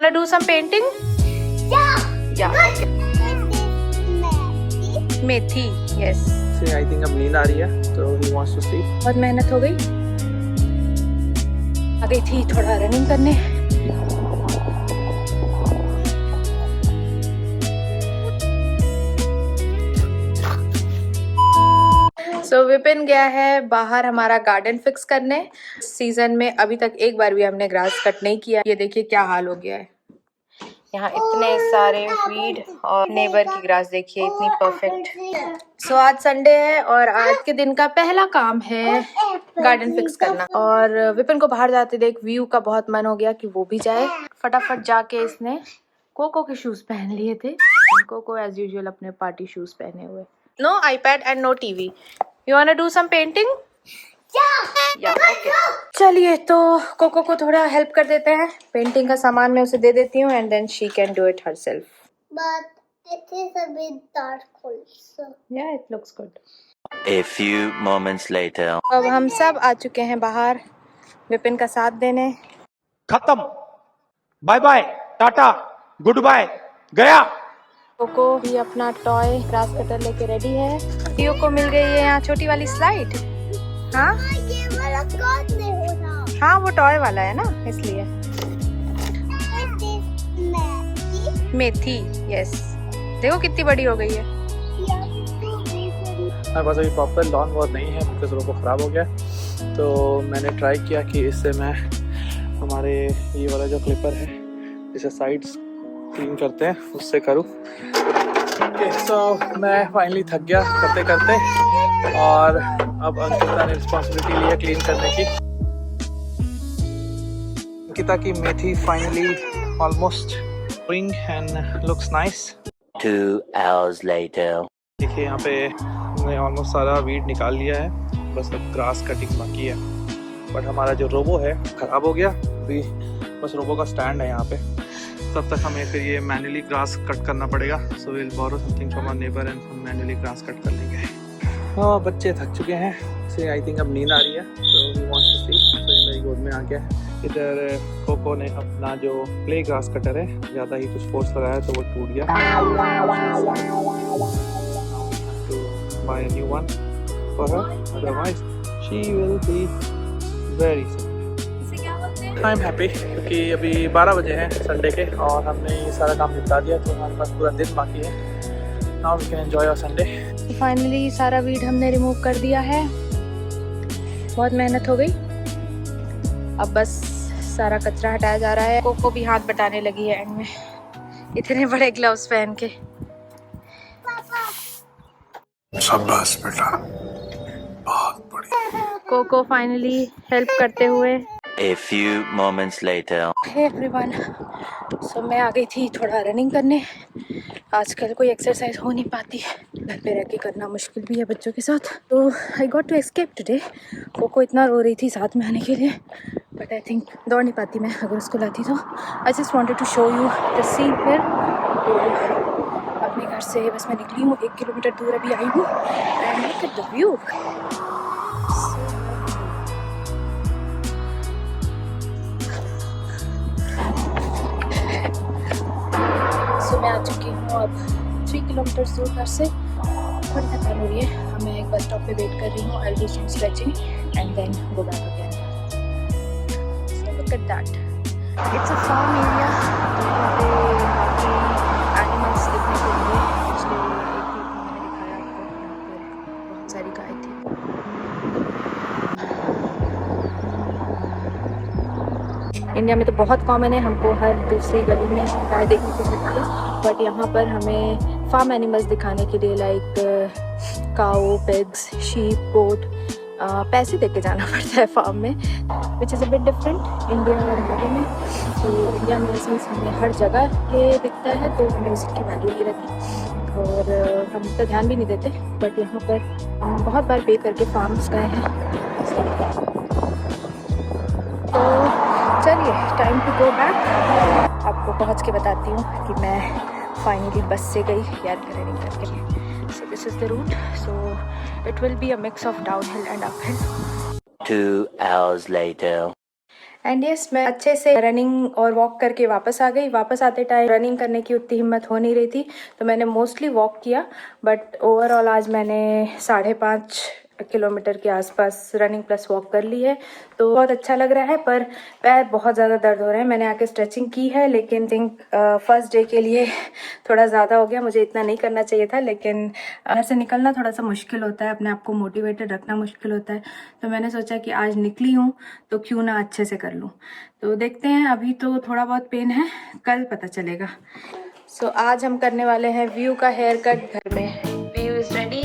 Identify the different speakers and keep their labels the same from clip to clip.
Speaker 1: Wanna do some painting? Yeah. Methi, yes.
Speaker 2: से I think अब नींद आ रही है तो ही वांट्स टू स्लीप।
Speaker 1: बहुत मेहनत हो गई। आ गई थी थोड़ा रनिंग करने। सो विपिन गया है बाहर हमारा गार्डन फिक्स करने। सीजन में अभी तक एक बार भी हमने ग्रास कट नहीं किया। ये देखिए क्या हाल हो गया है। यहाँ इतने सारे वीड और नेबर की ग्रास देखिए इतनी परफेक्ट। सो आज संडे है और आज के दिन का पहला काम है गार्डन फिक्स करना। और विपिन को बाहर जाते देख व्यू का बहुत मन हो गया कि वो भी जाए। फटाफट जाके इसने कोको के शूज पहन लिए थे। कोको एज यूजुअल अपने पार्टी शूज पहने हुए। No iPad and no TV. You want to do some painting? या ओके। चलिए तो कोको को थोड़ा हेल्प कर देते हैं। पेंटिंग का सामान मैं उसे दे देती हूँ and then she can do it herself.
Speaker 3: But it is a bit dark also.
Speaker 1: Yeah, it looks good.
Speaker 4: A few moments later.
Speaker 1: अब हम सब आ चुके हैं बाहर विपिन का साथ देने।
Speaker 2: खत्म, bye bye, tata, goodbye, गया।
Speaker 1: कोको भी अपना टॉय ग्रास कटर लेके रेडी है। टियो को मिल गई है यहाँ छोटी वाली स्लाइड। हाँ
Speaker 3: ये वाला कौन नहीं हो रहा?
Speaker 1: हाँ वो टॉय वाला है ना इसलिए।
Speaker 3: It is
Speaker 1: methi, yes. देखो कितनी बड़ी हो गई है।
Speaker 2: हमारे पास अभी प्रॉपर लॉन बहुत नहीं है बिकॉज रोबो ख़राब हो गया। तो मैंने ट्राई किया कि इससे मैं हमारे ये वाला जो क्लिपर है जिसे साइड्स क्लीन करते हैं उससे करूँ। सो मैं फाइनली थक गया करते करते और अब अंकिता ने रिस्पॉन्सिबिलिटी ली है क्लीन करने की। अंकिता की मेथी finally almost growing and looks nice.
Speaker 4: 2 hours later.
Speaker 2: देखिए यहाँ पे हमने ऑलमोस्ट सारा वीड निकाल लिया है, बस अब ग्रास कटिंग बाकी है। बट हमारा जो रोबो है ख़राब हो गया। अभी बस रोबो का स्टैंड है यहाँ पे, तब तक हमें फिर ये मैन्युअली ग्रास कट करना पड़ेगा। So will borrow something from our neighbour and हम मैन्युअली ग्रास कट कर लेंगे। हाँ बच्चे थक चुके हैं से आई थिंक अब नींद आ रही है तो ही वांट्स टू स्लीप। तो ये मेरी गोद में आ गया है। इधर कोको ने अपना जो प्ले ग्रास कटर है ज़्यादा ही कुछ फोर्स लगाया तो वो टूट गया। To buy a new one for her, otherwise she will be very sad. I am happy क्योंकि अभी 12 बजे हैं संडे के और हमने ये सारा काम निपटा दिया तो हमारे पास पूरा दिन बाकी है। Now we can enjoy our Sunday.
Speaker 1: Finally सारा वीड हमने रिमूव कर दिया है। बहुत मेहनत हो गई। अब बस सारा कचरा हटाया जा रहा है। कोको भी हाथ बटाने लगी है एंड में इतने बड़े ग्लव्स पहन के।
Speaker 5: शाबाश बेटा, बहुत बढ़िया।
Speaker 1: कोको फाइनली हेल्प करते हुए।
Speaker 4: A few moments later.
Speaker 1: Hey everyone, so मैं आ गई थी थोड़ा रनिंग करने। आजकल कोई एक्सरसाइज हो नहीं पाती, घर पे रह के करना मुश्किल भी है बच्चों के साथ। तो I got to escape today. Coco इतना रो रही थी साथ में आने के लिए, बट आई थिंक दौड़ नहीं पाती मैं अगर उसको लाती तो। I just wanted to show you the scene here. तो अपने घर से बस मैं निकली हूँ, 1 किलोमीटर दूर अभी आई हूँ and look at the view. मैं आ चुकी हूँ अब 3 किलोमीटर दूर घर से। थोड़ी थकान हो रही है। मैं एक बस स्टॉप पे वेट कर रही हूँ। I will do some stretching and then go back again. So look at that, it's a farm area. यहाँ पे काफी एनिमल्स देखने को मिले। पिछले एक वीक में मैंने दिखाया आपको, यहाँ पर बहुत सारी गाय थी। इंडिया में तो बहुत कॉमन है, हमको हर दूसरी गली में गाय देखने को मिलती है। बट यहाँ पर हमें फार्म एनिमल्स दिखाने के लिए लाइक काऊ, पिग्स, शीप, गोट पैसे दे के जाना पड़ता है फार्म में, which is a bit different India और इंडिया में। तो इंडिया में सिंस हमें हर जगह ये दिखता है तो हमें उसकी वैल्यू नहीं रहती और हम तो ध्यान भी नहीं देते। बट यहाँ पर हम बहुत बार पे करके फार्म्स गए हैं। तो चलिए टाइम टू गो बैक। आपको पहुंच के बताती हूँ कि मैं फाइनली बस से गई यार रनिंग करके। So this is the route. So it will be a mix of downhill and uphill.
Speaker 4: 2 hours later.
Speaker 1: And yes, मैं अच्छे से रनिंग और वॉक करके वापस आ गई। वापस आते टाइम रनिंग करने की उतनी हिम्मत हो नहीं रही थी, तो मैंने मोस्टली वॉक किया, बट ओवरऑल आज मैंने 5.5 किलोमीटर के आसपास रनिंग प्लस वॉक कर ली है, तो बहुत अच्छा लग रहा है। पर पैर बहुत ज़्यादा दर्द हो रहे हैं। मैंने आके स्ट्रेचिंग की है, लेकिन थिंक फर्स्ट डे के लिए थोड़ा ज़्यादा हो गया। मुझे इतना नहीं करना चाहिए था, लेकिन घर से निकलना थोड़ा सा मुश्किल होता है, अपने आप को मोटिवेटेड रखना मुश्किल होता है। तो मैंने सोचा कि आज निकली हूँ तो क्यों ना अच्छे से कर लूँ। तो देखते हैं, अभी तो थोड़ा बहुत पेन है, कल पता चलेगा। सो आज हम करने वाले हैं व्यू का हेयर कट घर में। View is ready.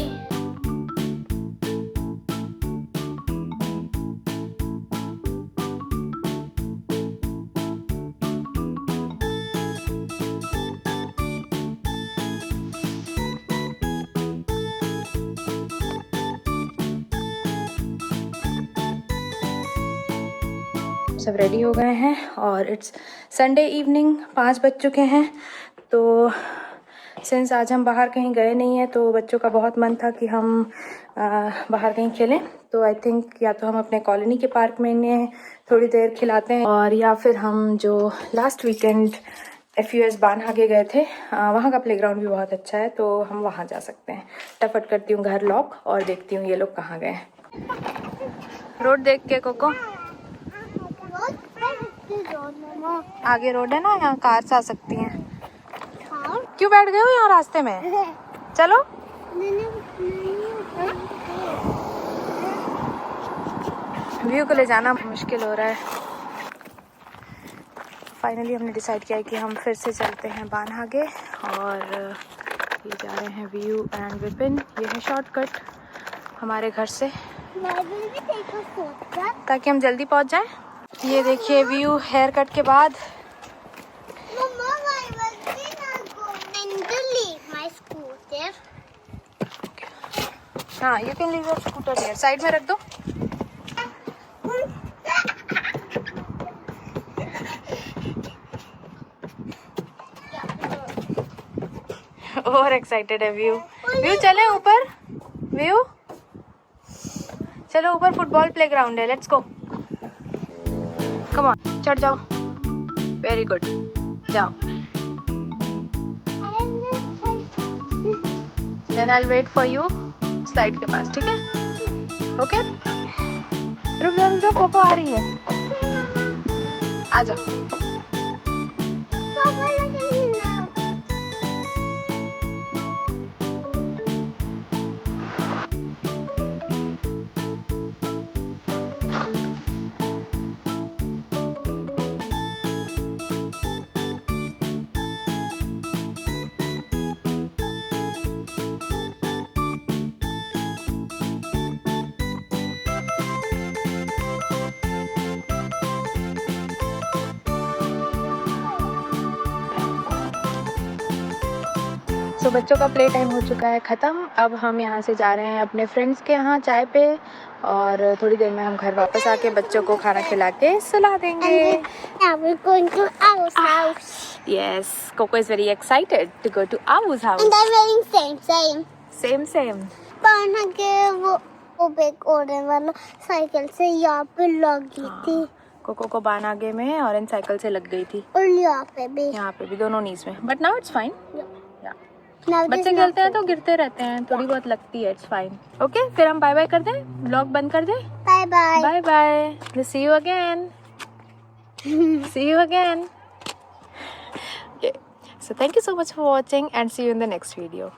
Speaker 1: सब रेडी हो गए हैं और इट्स संडे इवनिंग, 5 बज चुके हैं। तो सिंस आज हम बाहर कहीं गए नहीं हैं, तो बच्चों का बहुत मन था कि हम बाहर कहीं खेलें। तो आई थिंक या तो हम अपने कॉलोनी के पार्क में इन्हें थोड़ी देर खिलाते हैं, और या फिर हम जो लास्ट वीकेंड FUS बानहागे गए थे, वहाँ का प्लेग्राउंड भी बहुत अच्छा है, तो हम वहाँ जा सकते हैं। टफट करती हूँ घर लॉक और देखती हूँ ये लोग कहाँ गए। रोड देख के कोको, आगे रोड है ना, यहाँ कार्स आ सकती हैं। क्यों बैठ गए हो यहाँ रास्ते में? चलो। व्यू को ले जाना मुश्किल हो रहा है। फाइनली हमने डिसाइड किया है कि हम फिर से चलते हैं बानहागे, और ये जा रहे हैं व्यू एंड विपिन। ये है शॉर्टकट हमारे घर से, ताकि हम जल्दी पहुँच जाएं। ये देखिए व्यू हेयर कट के बाद। हाँ, you can leave your scooter here. Side में रख दो। और एक्साइटेड है व्यू। व्यू चले ऊपर, व्यू चलो ऊपर, फुटबॉल प्लेग्राउंड है, लेट्स गो। कम ऑन, चढ़ जाओ। वेरी गुड, जाओ। Then I will wait for you slide के पास, ठीक है? ओके, रुक जाओ, कोको आ रही है, आ जाओ। तो बच्चों का प्ले टाइम हो चुका है ख़त्म। अब हम यहाँ से जा रहे हैं अपने फ्रेंड्स के यहाँ चाय पे, और थोड़ी देर में हम घर वापस आके बच्चों को खाना खिला के सुला देंगे।
Speaker 3: Now we're going to Au's house.
Speaker 1: Yes, Coco is very excited to go to Au's house.
Speaker 3: And I'm wearing same.
Speaker 1: Same.
Speaker 3: पाना के वो बैग ऑरेंज वाला साइकिल से यहाँ पे लगी थी,
Speaker 1: कोको को बानहागे में ऑरेंज साइकिल से लग गई थी,
Speaker 3: और यहाँ पे भी
Speaker 1: दोनों नीज में। But now it's fine.
Speaker 3: Now
Speaker 1: बच्चे
Speaker 3: this
Speaker 1: खेलते हैं
Speaker 3: not
Speaker 1: तो गिरते रहते हैं, थोड़ी बहुत लगती है, इट्स फाइन। ओके, फिर हम बाय बाय कर दें, ब्लॉग बंद कर दें।
Speaker 3: Bye bye.
Speaker 1: Bye bye, see you again. See you again. Okay. So thank you so much for watching, and see you in the next video.